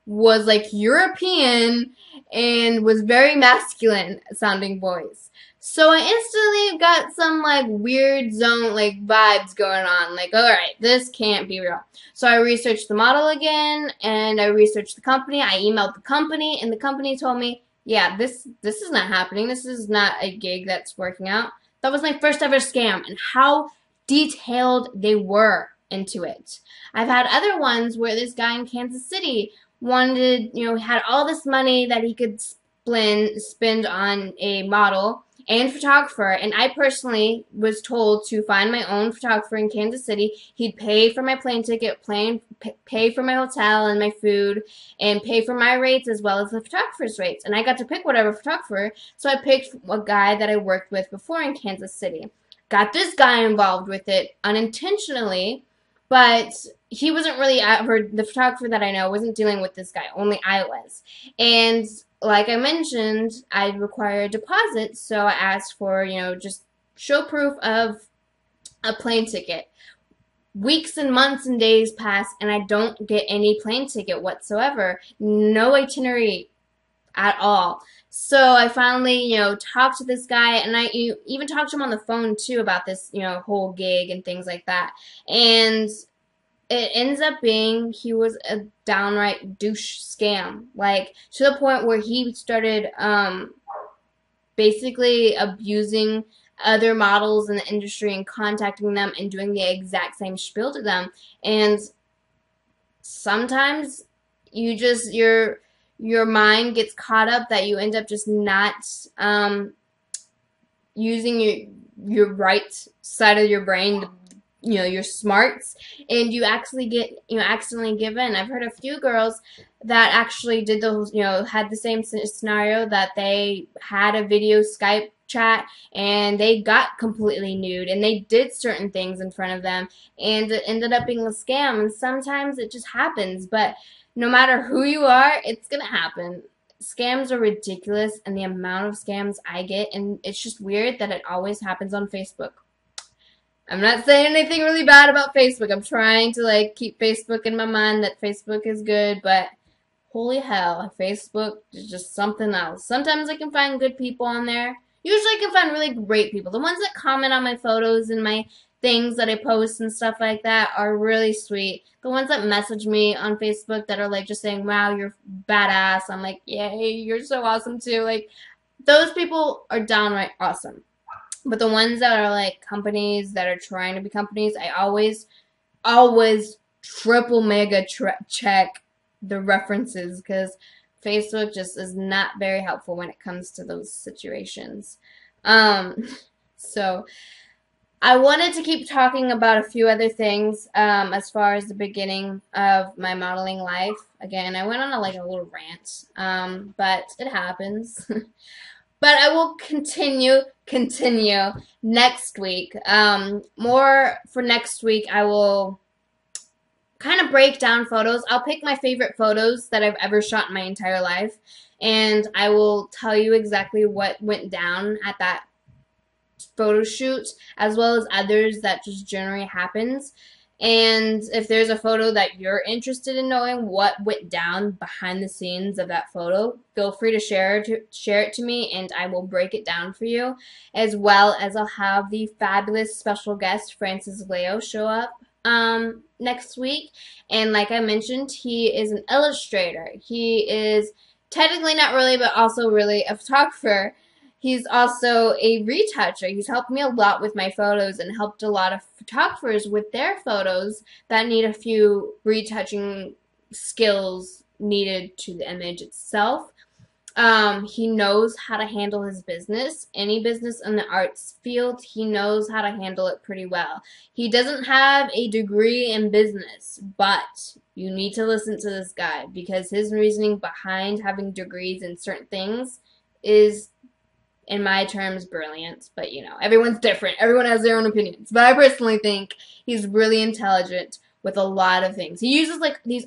was like European and was very masculine sounding voice. So I instantly got some like weird zone like vibes going on. Like, all right, this can't be real. So I researched the model again, and I researched the company. I emailed the company, and the company told me, yeah, this is not happening. This is not a gig that's working out. That was my first ever scam, and how detailed they were into it. I've had other ones where this guy in Kansas City wanted, had all this money that he could spend on a model and photographer, and I personally was told to find my own photographer in Kansas City. He'd pay for my plane ticket, pay for my hotel and my food, and pay for my rates as well as the photographer's rates. And I got to pick whatever photographer, so I picked a guy that I worked with before in Kansas City. Got this guy involved with it unintentionally, but he wasn't really, the photographer that I know wasn't dealing with this guy, only I was. And like I mentioned, I require a deposit, so I asked for, just show proof of a plane ticket. Weeks and months and days pass, and I don't get any plane ticket whatsoever. No itinerary at all. So I finally, talked to this guy, and I even talked to him on the phone too about this, whole gig and things like that. And it ends up being he was a downright douche scam, like to the point where he started basically abusing other models in the industry and contacting them and doing the exact same spiel to them. And sometimes your mind gets caught up that you end up just not using your right side of your brain, your smarts, and you actually accidentally give in. I've heard a few girls that actually did those, had the same scenario, that they had a video Skype chat and they got completely nude and they did certain things in front of them, and it ended up being a scam. And sometimes it just happens, but no matter who you are, it's gonna happen. Scams are ridiculous, and the amount of scams I get, and it's just weird that it always happens on Facebook. I'm not saying anything really bad about Facebook. I'm trying to keep Facebook in my mind, that Facebook is good, but holy hell, Facebook is just something else. Sometimes I can find good people on there. Usually I can find really great people. The ones that comment on my photos and my things that I post and stuff like that are really sweet. The ones that message me on Facebook that are just saying, wow, you're badass, I'm like, yay, you're so awesome too. Those people are downright awesome. But the ones that are companies that are trying to be companies, I always triple mega check the references, because Facebook just is not very helpful when it comes to those situations. So I wanted to keep talking about a few other things as far as the beginning of my modeling life. Again, I went on a little rant, but it happens. But I will continue next week. More for next week, I will kind of break down photos. I'll pick my favorite photos that I've ever shot in my entire life, and I will tell you exactly what went down at that photo shoot, as well as others that just generally happens. And if there's a photo that you're interested in knowing what went down behind the scenes of that photo, feel free to share it to me, and I will break it down for you. As well as I'll have the fabulous special guest Francis Leo show up next week. And like I mentioned, he is an illustrator. He is technically not really, but also really a photographer. He's also a retoucher. He's helped me a lot with my photos and helped a lot of photographers with their photos that need a few retouching skills needed to the image itself. He knows how to handle his business. Any business in the arts field, he knows how to handle it pretty well. He doesn't have a degree in business, but you need to listen to this guy, because his reasoning behind having degrees in certain things is, in my terms, brilliant. But everyone's different. Everyone has their own opinions. But I personally think he's really intelligent with a lot of things. He uses these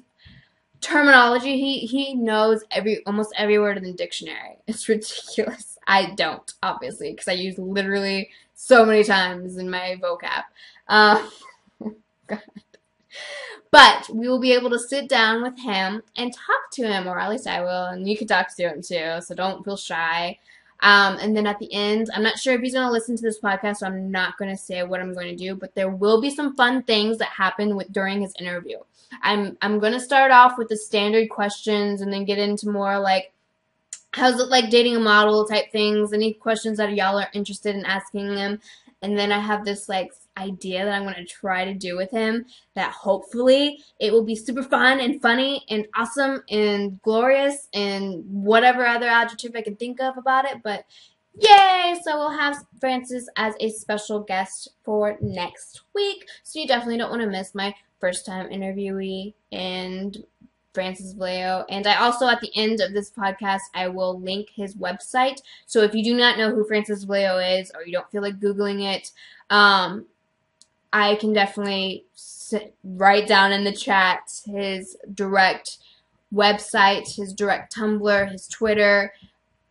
terminology. He knows almost every word in the dictionary. It's ridiculous. I don't, obviously, because I use literally so many times in my vocab. God. But we will be able to sit down with him and talk to him, or at least I will, and you can talk to him too, so don't feel shy. And then at the end, I'm not sure if he's going to listen to this podcast, so I'm not going to say what I'm going to do, but there will be some fun things that happen during his interview. I'm going to start off with the standard questions and then get into more like, how's it like dating a model type things, any questions that y'all are interested in asking him. And then I have this like idea that I'm going to try to do with him that hopefully it will be super fun and funny and awesome and glorious and whatever other adjective I can think of about it. But yay! So we'll have Francis as a special guest for next week. So you definitely don't want to miss my first time interviewee and Francis Vallejo. And I also, at the end of this podcast, I will link his website. So if you do not know who Francis Vallejo is, or you don't feel like Googling it, I can definitely write down in the chat his direct website, his direct Tumblr, his Twitter.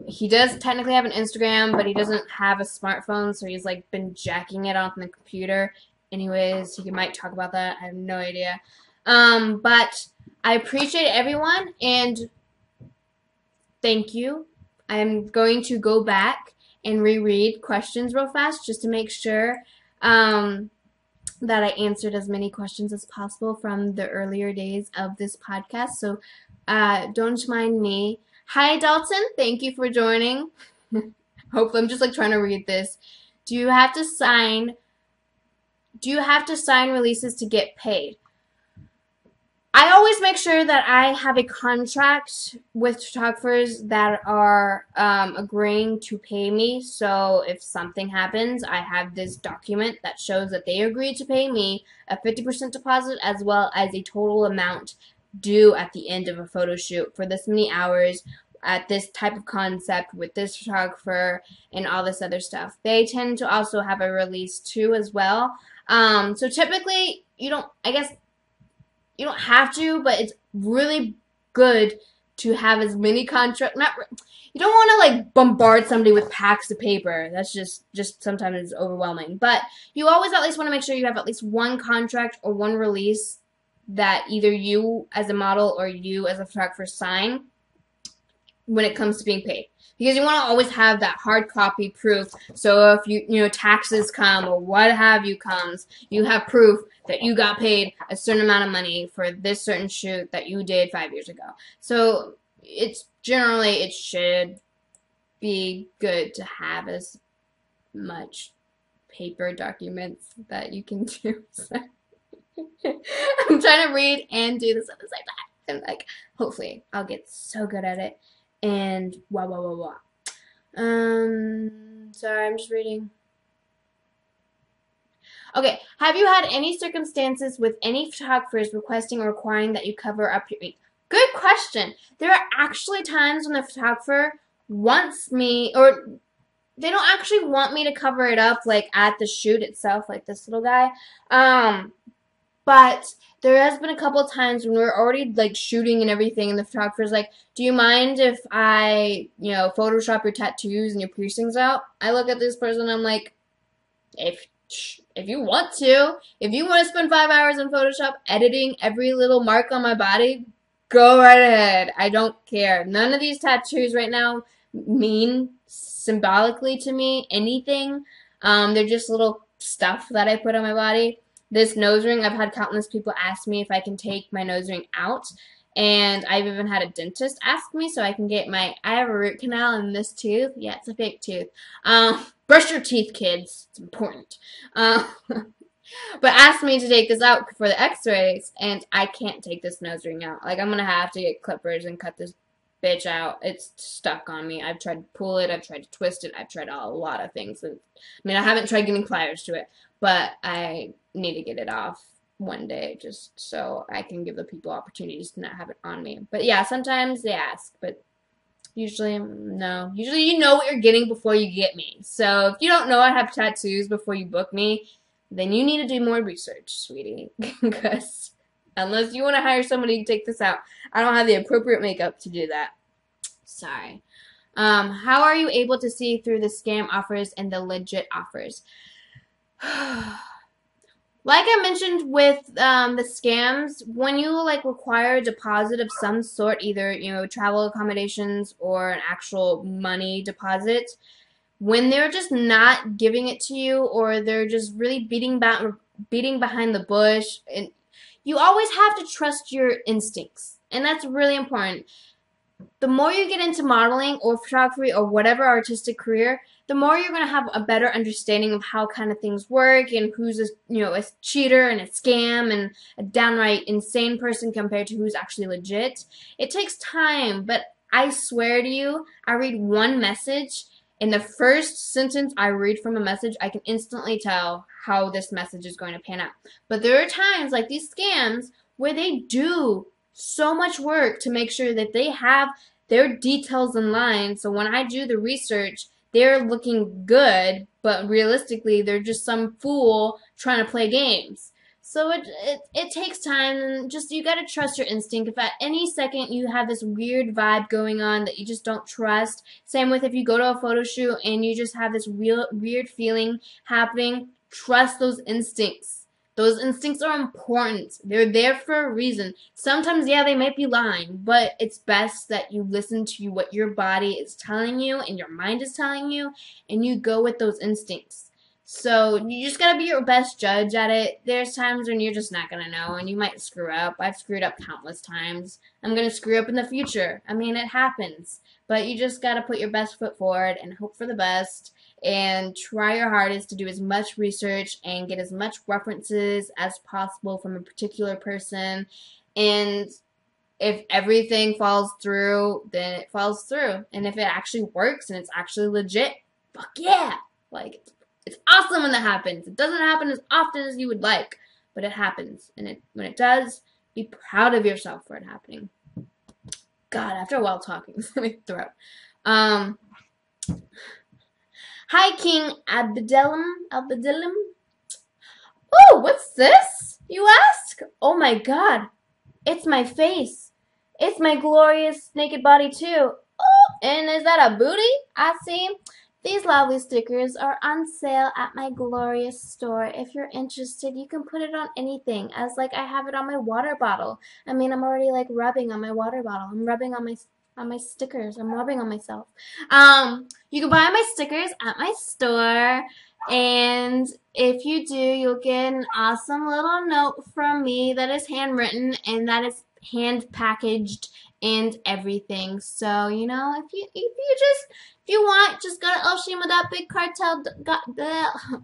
He does technically have an Instagram, but he doesn't have a smartphone, so he's like been jacking it off the computer. Anyways, he might talk about that. I have no idea. But I appreciate everyone, and thank you. I'm going to go back and reread questions real fast just to make sure that I answered as many questions as possible from the earlier days of this podcast. So don't mind me. Hi, Dalton. Thank you for joining. Hopefully, I'm just like trying to read this. Do you have to sign releases to get paid? I always make sure that I have a contract with photographers that are agreeing to pay me. So if something happens, I have this document that shows that they agreed to pay me a 50% deposit as well as a total amount due at the end of a photo shoot for this many hours at this type of concept with this photographer and all this other stuff. They tend to also have a release too as well. So typically, you don't have to, but it's really good to have as many contracts. You don't want to like bombard somebody with packs of paper. That's just sometimes it's overwhelming. But you always at least want to make sure you have at least one contract or one release that either you as a model or you as a photographer sign when it comes to being paid. Because you want to always have that hard copy proof. So if you taxes come or what have you comes, you have proof that you got paid a certain amount of money for this certain shoot that you did 5 years ago. So it should be good to have as much paper documents that you can do. I'm trying to read and do this at the same time. And like, hopefully I'll get so good at it. And Sorry, I'm just reading. Okay, have you had any circumstances with any photographers requesting or requiring that you cover up your ink? Good question. There are actually times when the photographer wants me, or they don't actually want me to cover it up like at the shoot itself, like this little guy. But there has been a couple of times when we're already like shooting and everything, and the photographer's like, "Do you mind if I, Photoshop your tattoos and your piercings out?" I look at this person, and I'm like, if you want to spend 5 hours in Photoshop editing every little mark on my body, go right ahead. I don't care. None of these tattoos right now mean symbolically to me anything. They're just little stuff that I put on my body. This nose ring, I've had countless people ask me if I can take my nose ring out. And I've even had a dentist ask me so I can get I have a root canal in this tooth. Yeah, it's a fake tooth. Brush your teeth, kids. It's important. But asked me to take this out for the x-rays, and I can't take this nose ring out. Like, I'm going to have to get clippers and cut this bitch out. It's stuck on me. I've tried to pull it. I've tried to twist it. I've tried a lot of things. I haven't tried getting pliers to it, but I need to get it off one day just so I can give the people opportunities to not have it on me. But yeah, sometimes they ask, but usually no. Usually you know what you're getting before you get me. So if you don't know I have tattoos before you book me, then you need to do more research, sweetie. Because unless you want to hire somebody to take this out, I don't have the appropriate makeup to do that. Sorry. How are you able to see through the scam offers and the legit offers? Like I mentioned with the scams, when you like require a deposit of some sort, either travel accommodations or an actual money deposit, when they're just not giving it to you, or they're just really beating behind the bush, and you always have to trust your instincts, and that's really important. The more you get into modeling or photography or whatever artistic career, the more you're going to have a better understanding of how kind of things work, and who's a cheater and a scam and a downright insane person compared to who's actually legit. It takes time, but I swear to you, I read one message, and the first sentence I read from a message, I can instantly tell how this message is going to pan out. But there are times like these scams where they do so much work to make sure that they have their details in line. So when I do the research, they're looking good, but realistically, they're just some fool trying to play games. So it takes time, and just you gotta trust your instinct. If at any second you have this weird vibe going on that you just don't trust, same with if you go to a photo shoot and you just have this real weird feeling happening, trust those instincts. Those instincts are important. They're there for a reason. Sometimes, yeah, they might be lying, but it's best that you listen to what your body is telling you and your mind is telling you, and you go with those instincts. So you just gotta be your best judge at it. There's times when you're just not gonna know, and you might screw up. I've screwed up countless times. I'm gonna screw up in the future. I mean, it happens. But you just gotta put your best foot forward and hope for the best, and try your hardest to do as much research and get as much references as possible from a particular person. And if everything falls through, then it falls through. And if it actually works and it's actually legit, fuck yeah! Like, it's awesome when that happens. It doesn't happen as often as you would like, but it happens. And when it does, be proud of yourself for it happening. God, after a while talking, let me throw up. Hi, King Abdelim. Oh, what's this? You ask? Oh my God, it's my face. It's my glorious naked body too. Oh, and is that a booty? I see. These lovely stickers are on sale at my glorious store. If you're interested, you can put it on anything, as like I have it on my water bottle. I mean, I'm already like rubbing on my water bottle. I'm rubbing on my stickers. I'm rubbing on myself. You can buy my stickers at my store, and if you do, you'll get an awesome little note from me that is handwritten and that is hand packaged and everything. So, if you want, just go to L.Shima.bigcartel.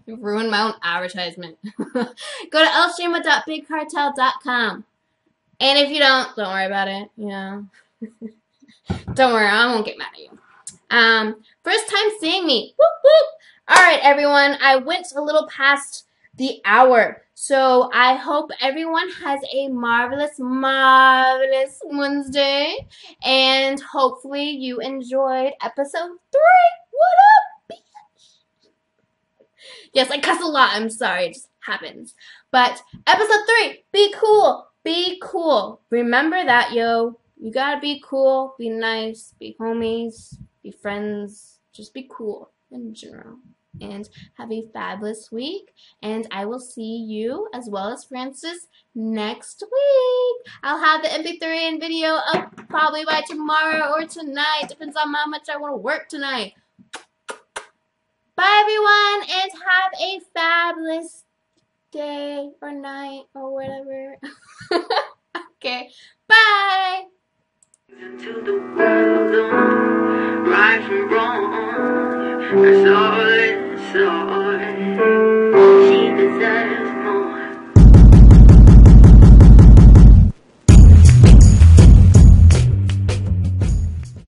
Ruin my own advertisement. Go to L.Shima.bigcartel.com. And if you don't worry about it. Don't worry, I won't get mad at you. First time seeing me. Whoop, whoop. All right, everyone. I went a little past the hour. So I hope everyone has a marvelous, marvelous Wednesday. And hopefully you enjoyed episode 3. What up, bitch? Yes, I cuss a lot. I'm sorry. It just happens. But episode 3, be cool. Be cool. Remember that, yo. You gotta be cool, be nice, be homies, be friends. Just be cool in general. And have a fabulous week. And I will see you, as well as Francis, next week. I'll have the MP3 and video up probably by tomorrow or tonight. Depends on how much I want to work tonight. Bye, everyone, and have a fabulous day or night or whatever. Okay, bye. Into the world, right from wrong.